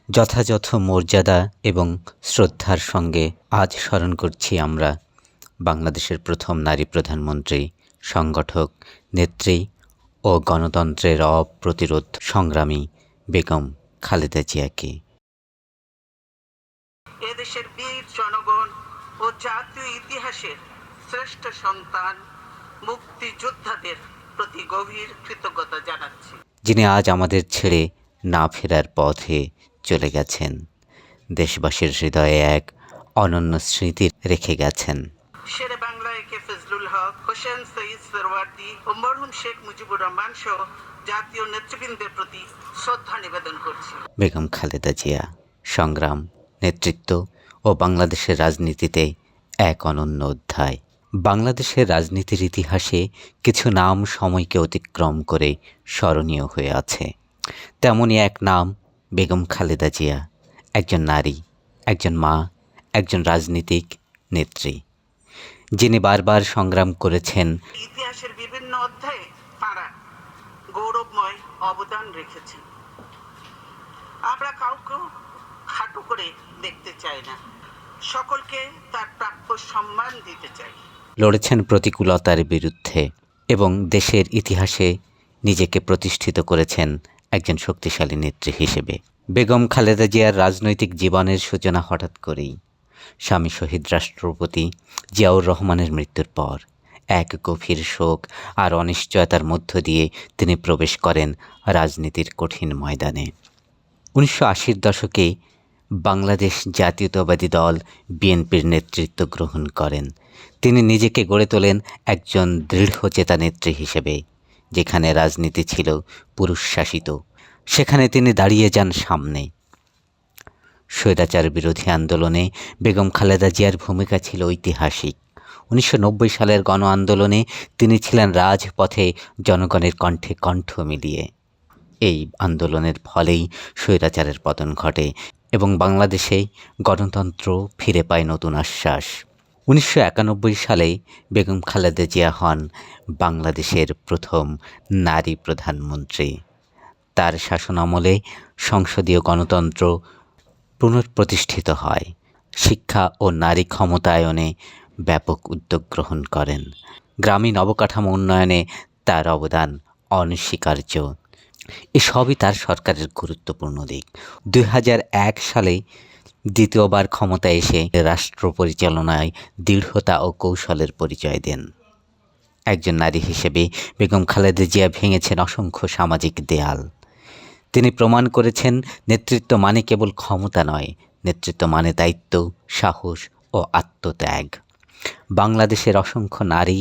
যথাযথ মর্যাদা এবং শ্রদ্ধার সঙ্গে আজ স্মরণ করছি আমরা বাংলাদেশের প্রথম নারী প্রধানমন্ত্রী, সংগঠক, নেত্রী ও গণতন্ত্রের অপ্রতিরোধ সংগ্রামী বেগম খালেদা জিয়াকে। এদেশের বীর জনগণ ও জাতীয় ইতিহাসের শ্রেষ্ঠ সন্তান মুক্তিযোদ্ধাদের প্রতি গভীর কৃতজ্ঞতা জানাচ্ছি, যিনি আজ আমাদের ছেড়ে না ফেরার পথে চলে গেছেন, দেশবাসীর হৃদয়ে এক অনন্য স্মৃতি রেখে গেছেন। শেরে বাংলা একে ফজলুল হক, হোসেন সঈদ সোহরাওয়ার্দী ও মরহুম শেখ মুজিবুর রহমান সহ জাতীয় নেতৃবৃন্দের প্রতি শ্রদ্ধা নিবেদন করছি। বেগম খালেদা জিয়া সংগ্রাম, নেতৃত্ব ও বাংলাদেশের রাজনীতিতে এক অনন্য অধ্যায়। বাংলাদেশের রাজনীতির ইতিহাসে কিছু নাম সময়কে অতিক্রম করে স্মরণীয় হয়ে আছে। তেমনই এক নাম বেগম খালেদা জিয়া, একজন নারী, একজন মা, একজন রাজনীতিক নেত্রী, যিনি বারবার সংগ্রাম করেছেন। ইতিহাসের বিভিন্ন অধ্যায়ে তারা গৌরবময় অবদান রেখেছেন। আমরা কাউকে খাটো করে দেখতে চাই না, সকলকে তার প্রাপ্য সম্মান দিতে চাই। লড়েছেন প্রতিকূলতার বিরুদ্ধে এবং দেশের ইতিহাসে নিজেকে প্রতিষ্ঠিত করেছেন একজন শক্তিশালী নেত্রী হিসেবে। বেগম খালেদা জিয়ার রাজনৈতিক জীবনের সূচনা হঠাৎ করেই স্বামী শহীদ রাষ্ট্রপতি জিয়াউর রহমানের মৃত্যুর পর এক গভীর শোক আর অনিশ্চয়তার মধ্য দিয়ে তিনি প্রবেশ করেন রাজনীতির কঠিন ময়দানে। 1980-র দশকে বাংলাদেশ জাতীয়তাবাদী দল বিএনপির নেতৃত্ব গ্রহণ করেন। তিনি নিজেকে গড়ে তোলেন একজন দৃঢ়চেতা নেত্রী হিসেবে। যেখানে রাজনীতি ছিল পুরুষ শাসিত, সেখানে তিনি দাঁড়িয়ে যান সামনে। স্বৈরাচার বিরোধী আন্দোলনে বেগম খালেদা জিয়ার ভূমিকা ছিল ঐতিহাসিক। 1990 সালের গণ আন্দোলনে তিনি ছিলেন রাজপথে জনগণের কণ্ঠে কণ্ঠ মিলিয়ে। এই আন্দোলনের ফলেই স্বৈরাচারের পতন ঘটে এবং বাংলাদেশে গণতন্ত্র ফিরে পায় নতুন আশ্বাস। 1991 সালে বেগম খালেদা জিয়া হন বাংলাদেশের প্রথম নারী প্রধানমন্ত্রী। তার শাসনামলে সংসদীয় গণতন্ত্র পুনঃপ্রতিষ্ঠিত হয়। শিক্ষা ও নারী ক্ষমতায়নে ব্যাপক উদ্যোগ গ্রহণ করেন। গ্রামীণ অবকাঠামো উন্নয়নে তার অবদান অনস্বীকার্য। এসবই তার সরকারের গুরুত্বপূর্ণ দিক। 2001 সালে দ্বিতীয়বার ক্ষমতায় এসে রাষ্ট্র পরিচালনায় দৃঢ়তা ও কৌশলের পরিচয় দেন। একজন নারী হিসেবে বেগম খালেদা জিয়া ভেঙেছেন অসংখ্য সামাজিক দেয়াল। তিনি প্রমাণ করেছেন নেতৃত্ব মানে কেবল ক্ষমতা নয়, নেতৃত্ব মানে দায়িত্ব, সাহস ও আত্মত্যাগ। বাংলাদেশের অসংখ্য নারী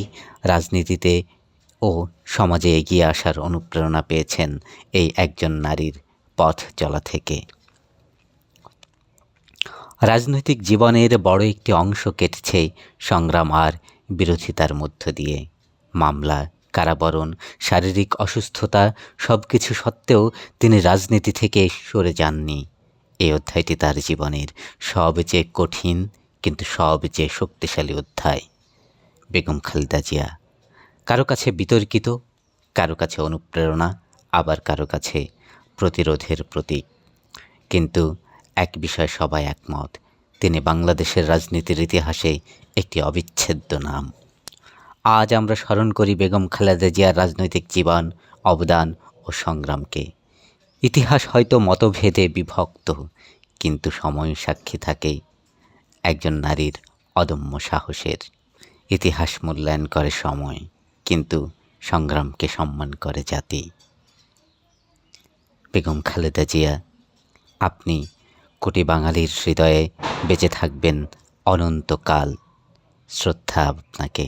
রাজনীতিতে ও সমাজে এগিয়ে আসার অনুপ্রেরণা পেয়েছেন এই একজন নারীর পথ চলা থেকে। রাজনৈতিক জীবনের বড় একটি অংশ কেটেছে সংগ্রাম আর বিরোধিতার মধ্য দিয়ে। মামলা, কারাবরণ, শারীরিক অসুস্থতা সব কিছু সত্ত্বেও তিনি রাজনীতি থেকে সরে যাননি। এই অধ্যায়টি তার জীবনের সবচেয়ে কঠিন কিন্তু সবচেয়ে শক্তিশালী অধ্যায়। বেগম খালেদা জিয়া কারো কাছে বিতর্কিত, কারো কাছে অনুপ্রেরণা, আবার কারো কাছে প্রতিরোধের প্রতীক। কিন্তু এক বিষয়ে সবাই একমত, তিনি বাংলাদেশের রাজনীতির ইতিহাসে একটি অবিচ্ছেদ্য নাম। আজ আমরা স্মরণ করি বেগম খালেদা জিয়ার রাজনৈতিক জীবন, অবদান ও সংগ্রামকে। ইতিহাস হয়তো মতভেদে বিভক্ত, কিন্তু সময় সাক্ষী থাকে একজন নারীর অদম্য সাহসের। ইতিহাস মূল্যায়ন করে সময়, কিন্তু সংগ্রামকে সম্মান করে জাতি। বেগম খালেদা জিয়া, আপনি কোটি বাঙালির হৃদয়ে বেঁচে থাকবেন অনন্তকাল। শ্রদ্ধা আপনাকে।